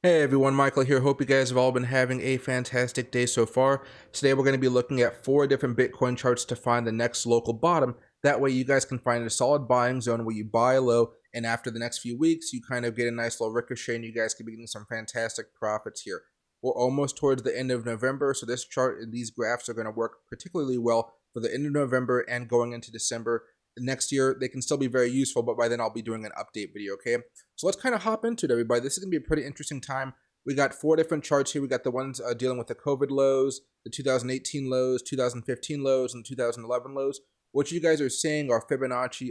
Hey everyone, Michael here. Hope you guys have all been having a fantastic day so far. Today we're going to be looking at 4 different Bitcoin charts to find the next local bottom. That way you guys can find a solid buying zone where you buy low, and after the next few weeks you kind of get a nice little ricochet and you guys can be getting some fantastic profits here. We're almost towards the end of November, so this chart and these graphs are going to work particularly well for the end of November and going into December. Next year they can still be very useful, but by then I'll be doing an update video, okay? So let's kind of hop into it, everybody. This is going to be a pretty interesting time. We got 4 different charts here. We got the ones dealing with the COVID lows, the 2018 lows, 2015 lows, and 2011 lows. What you guys are seeing are Fibonacci,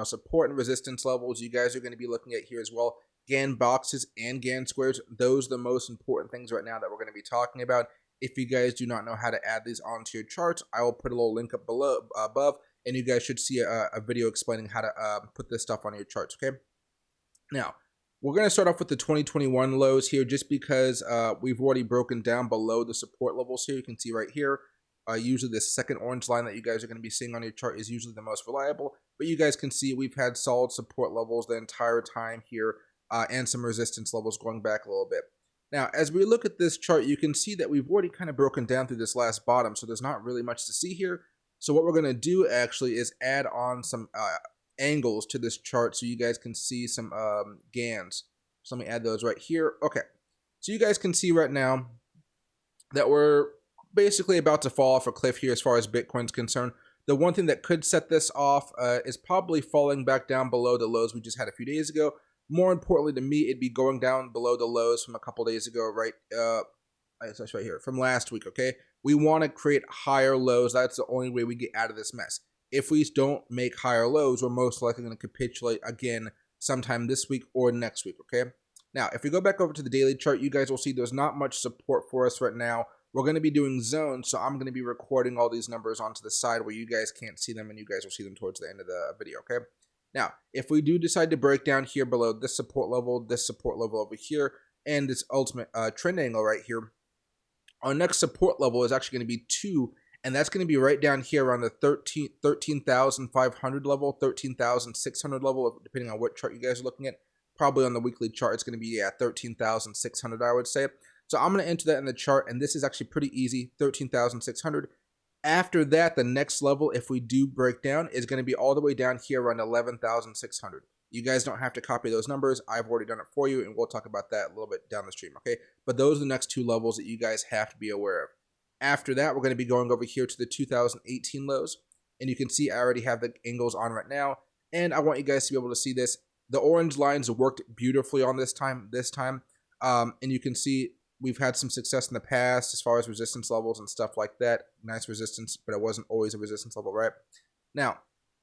support and resistance levels. You guys are going to be looking at here as well. Gann boxes and Gann squares. Those are the most important things right now that we're going to be talking about. If you guys do not know how to add these onto your charts, I will put a little link up below, above, and you guys should see a video explaining how to put this stuff on your charts. Okay. Now, we're going to start off with the 2021 lows here just because we've already broken down below the support levels here. You can see right here, usually the second orange line that you guys are going to be seeing on your chart is usually the most reliable. But you guys can see we've had solid support levels the entire time here and some resistance levels going back a little bit. Now, as we look at this chart, you can see that we've already kind of broken down through this last bottom, so there's not really much to see here. So what we're going to do actually is add on some angles to this chart so you guys can see some GANs. So let me add those right here. Okay, so you guys can see right now that we're basically about to fall off a cliff here as far as Bitcoin's concerned. The one thing that could set this off is probably falling back down below the lows we just had a few days ago. More importantly to me, it'd be going down below the lows from a couple days ago, right? It's right here from last week. Okay, we want to create higher lows. That's the only way we get out of this mess. If we don't make higher lows, we're most likely going to capitulate again sometime this week or next week, okay? Now, if we go back over to the daily chart, you guys will see there's not much support for us right now. We're going to be doing zones, so I'm going to be recording all these numbers onto the side where you guys can't see them, and you guys will see them towards the end of the video, okay? Now, if we do decide to break down here below this support level over here, and this ultimate trend angle right here, our next support level is actually going to be 2, and that's going to be right down here around the 13,500 level, 13,600 level, depending on what chart you guys are looking at. Probably on the weekly chart, it's going to be at 13,600, I would say. So I'm going to enter that in the chart, and this is actually pretty easy, 13,600. After that, the next level, if we do break down, is going to be all the way down here around 11,600. You guys don't have to copy those numbers. I've already done it for you, and we'll talk about that a little bit down the stream, okay? But those are the next 2 levels that you guys have to be aware of. After that, we're going to be going over here to the 2018 lows, and you can see I already have the angles on right now, and I want you guys to be able to see this. The orange lines worked beautifully on this time, and you can see we've had some success in the past as far as resistance levels and stuff like that. Nice resistance, but it wasn't always a resistance level, right? Now,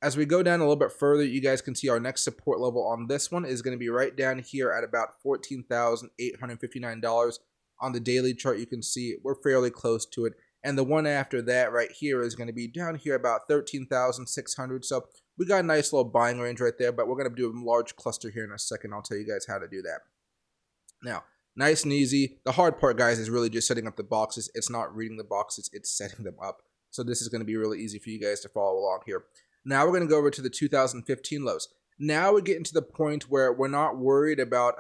as we go down a little bit further, you guys can see our next support level on this one is going to be right down here at about $14,859. On the daily chart, you can see we're fairly close to it. And the one after that right here is going to be down here about 13,600. So we got a nice little buying range right there, but we're going to do a large cluster here in a second. I'll tell you guys how to do that. Now, nice and easy. The hard part, guys, is really just setting up the boxes. It's not reading the boxes, it's setting them up. So this is going to be really easy for you guys to follow along here. Now we're going to go over to the 2015 lows. Now we're getting to the point where we're not worried about,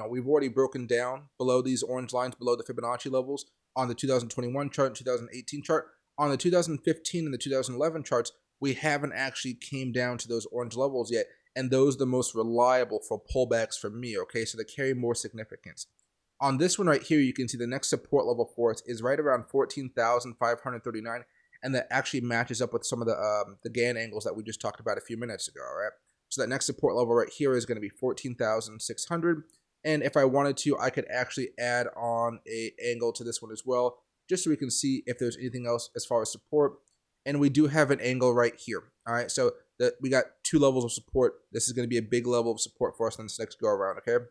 we've already broken down below these orange lines, below the Fibonacci levels on the 2021 chart and 2018 chart. On the 2015 and the 2011 charts, we haven't actually came down to those orange levels yet, and those are the most reliable for pullbacks for me, okay? So they carry more significance. On this one right here, you can see the next support level for us is right around 14,539, and that actually matches up with some of the Gann angles that we just talked about a few minutes ago, all right? So that next support level right here is going to be 14,600, and if I wanted to, I could actually add on a angle to this one as well, just so we can see if there's anything else as far as support. And we do have an angle right here, all right? So we got 2 levels of support. This is going to be a big level of support for us in this next go around, okay?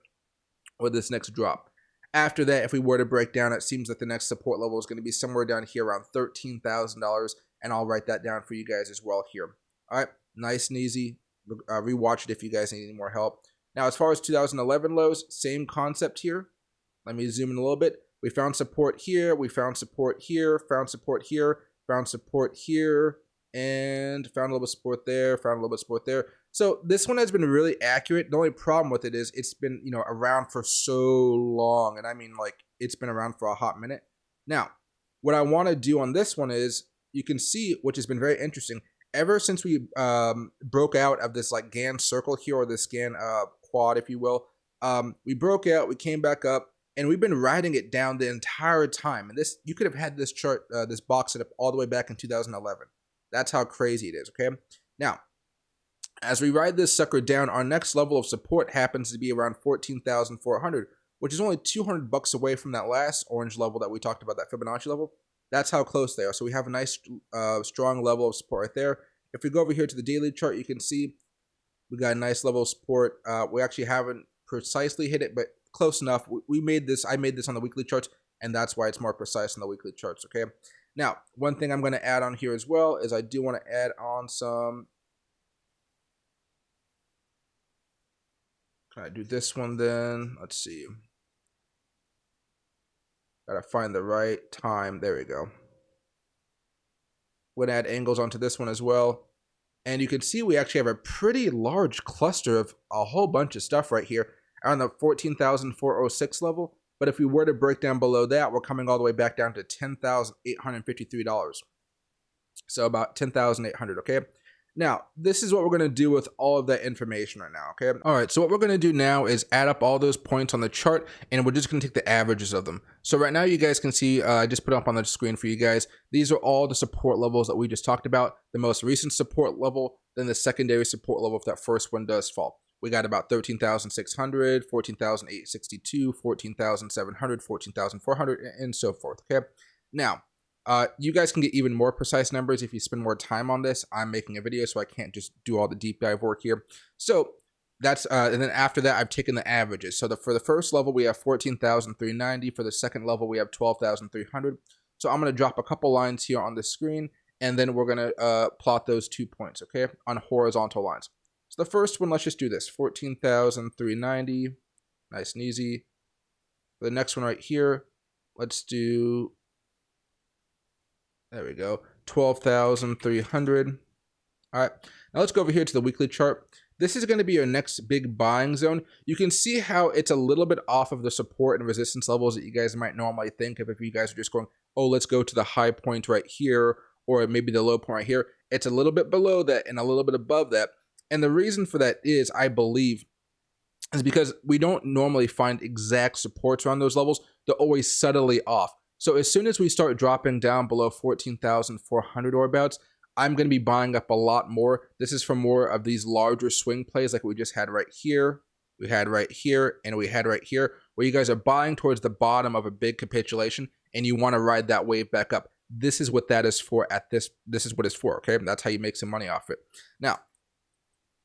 Or this next drop. After that, if we were to break down, it seems that the next support level is going to be somewhere down here around $13,000, and I'll write that down for you guys as well here. All right, nice and easy. Rewatch it if you guys need any more help. Now, as far as 2011 lows, same concept here. Let me zoom in a little bit. We found support here, we found support here, found support here, found support here, and found a little bit of support there, found a little bit of support there. So this one has been really accurate. The only problem with it is it's been, around for so long. And I mean, like, it's been around for a hot minute. Now, what I want to do on this one is you can see, which has been very interesting, ever since we broke out of this like GAN circle here, or this GAN quad, if you will, we broke out, we came back up, and we've been riding it down the entire time. And this, you could have had this chart, this box set up all the way back in 2011. That's how crazy it is, okay? Now, as we ride this sucker down, our next level of support happens to be around 14,400, which is only 200 bucks away from that last orange level that we talked about, that Fibonacci level. That's how close they are. So we have a nice, strong level of support right there. If we go over here to the daily chart, you can see we got a nice level of support. We actually haven't precisely hit it, but close enough. We made this. I made this on the weekly charts, and that's why it's more precise on the weekly charts. Okay. Now, one thing I'm going to add on here as well is I do want to add on some. Can I do this one then? Let's see. Gotta find the right time. There we go. We're gonna add angles onto this one as well. And you can see we actually have a pretty large cluster of a whole bunch of stuff right here around the 14,406 level. But if we were to break down below that, we're coming all the way back down to $10,853. So about 10,800, okay? Now, this is what we're going to do with all of that information right now, okay? All right, so what we're going to do now is add up all those points on the chart, and we're just going to take the averages of them. So right now, you guys can see, I just put up on the screen for you guys, these are all the support levels that we just talked about. The most recent support level, then the secondary support level if that first one does fall. We got about 13,600, 14,862, 14,700, 14,400, and so forth, okay? Now, you guys can get even more precise numbers if you spend more time on this. I'm making a video, so I can't just do all the deep dive work here. So that's, and then after that, I've taken the averages. So for the first level, we have 14,390. For the second level, we have 12,300. So I'm going to drop a couple lines here on the screen, and then we're going to plot those 2 points, okay, on horizontal lines. So the first one, let's just do this, 14,390, nice and easy. For the next one right here, let's do, there we go, 12,300. All right, now let's go over here to the weekly chart. This is going to be your next big buying zone. You can see how it's a little bit off of the support and resistance levels that you guys might normally think of if you guys are just going, oh, let's go to the high point right here, or maybe the low point right here. It's a little bit below that and a little bit above that. And the reason for that is, I believe, is because we don't normally find exact supports around those levels. They're always subtly off. So as soon as we start dropping down below 14,400 or abouts, I'm going to be buying up a lot more. This is for more of these larger swing plays like we just had right here, we had right here, and we had right here, where you guys are buying towards the bottom of a big capitulation and you want to ride that wave back up. This is what that is for at this is what it's for, okay? That's how you make some money off it. Now,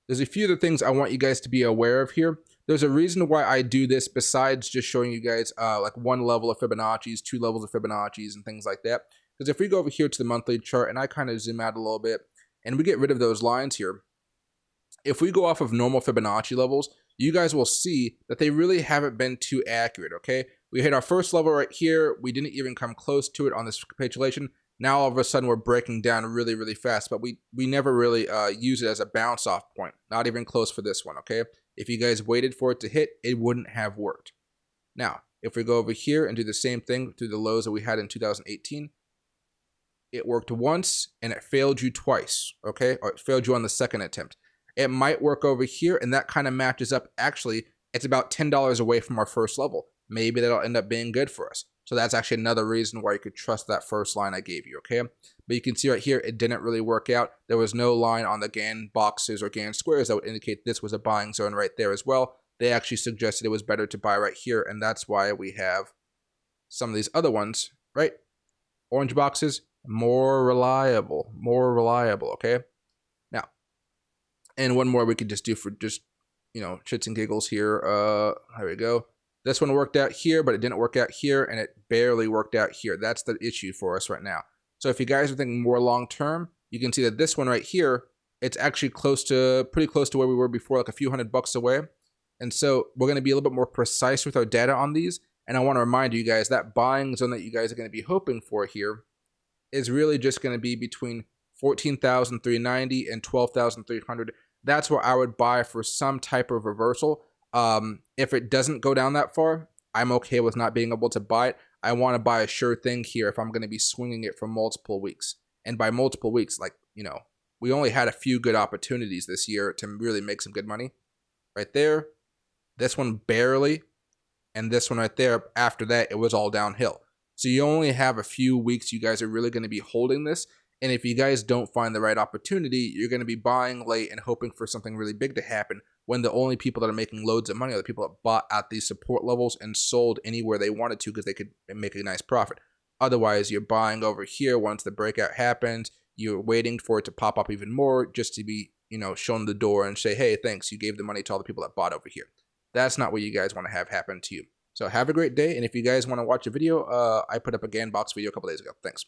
there's a few other things I want you guys to be aware of here. There's a reason why I do this besides just showing you guys like one level of Fibonacci's, 2 levels of Fibonacci's, and things like that. Because if we go over here to the monthly chart and I kind of zoom out a little bit and we get rid of those lines here, if we go off of normal Fibonacci levels, you guys will see that they really haven't been too accurate, okay? We hit our first level right here. We didn't even come close to it on this capitulation. Now all of a sudden we're breaking down really, really fast, but we never really use it as a bounce off point. Not even close for this one, okay? If you guys waited for it to hit, it wouldn't have worked. Now, if we go over here and do the same thing through the lows that we had in 2018, it worked once and it failed you twice, okay? Or it failed you on the second attempt. It might work over here, and that kind of matches up. Actually, it's about $10 away from our first level. Maybe that'll end up being good for us. So that's actually another reason why you could trust that first line I gave you, okay? But you can see right here, it didn't really work out. There was no line on the GAN boxes or GAN squares that would indicate this was a buying zone right there as well. They actually suggested it was better to buy right here, and that's why we have some of these other ones, right? Orange boxes, more reliable, okay? Now, and one more we could just do for just, shits and giggles here. There we go. This one worked out here, but it didn't work out here, and it barely worked out here. That's the issue for us right now. So if you guys are thinking more long-term, you can see that this one right here, it's actually pretty close to where we were before, like a few $100 away. And so we're going to be a little bit more precise with our data on these. And I want to remind you guys that buying zone that you guys are going to be hoping for here is really just going to be between 14,390 and 12,300. that's where I would buy for some type of reversal. If it doesn't go down that far, I'm okay with not being able to buy it. I want to buy a sure thing here if I'm going to be swinging it for multiple weeks. And by multiple weeks, like, we only had a few good opportunities this year to really make some good money. Right there, this one barely, and this one right there, after that, it was all downhill. So you only have a few weeks you guys are really going to be holding this. And if you guys don't find the right opportunity, you're going to be buying late and hoping for something really big to happen, when the only people that are making loads of money are the people that bought at these support levels and sold anywhere they wanted to because they could make a nice profit. Otherwise, you're buying over here once the breakout happens. You're waiting for it to pop up even more just to be, shown the door and say, hey, thanks, you gave the money to all the people that bought over here. That's not what you guys want to have happen to you. So have a great day, and if you guys want to watch a video, I put up a Ganbox video a couple days ago. Thanks.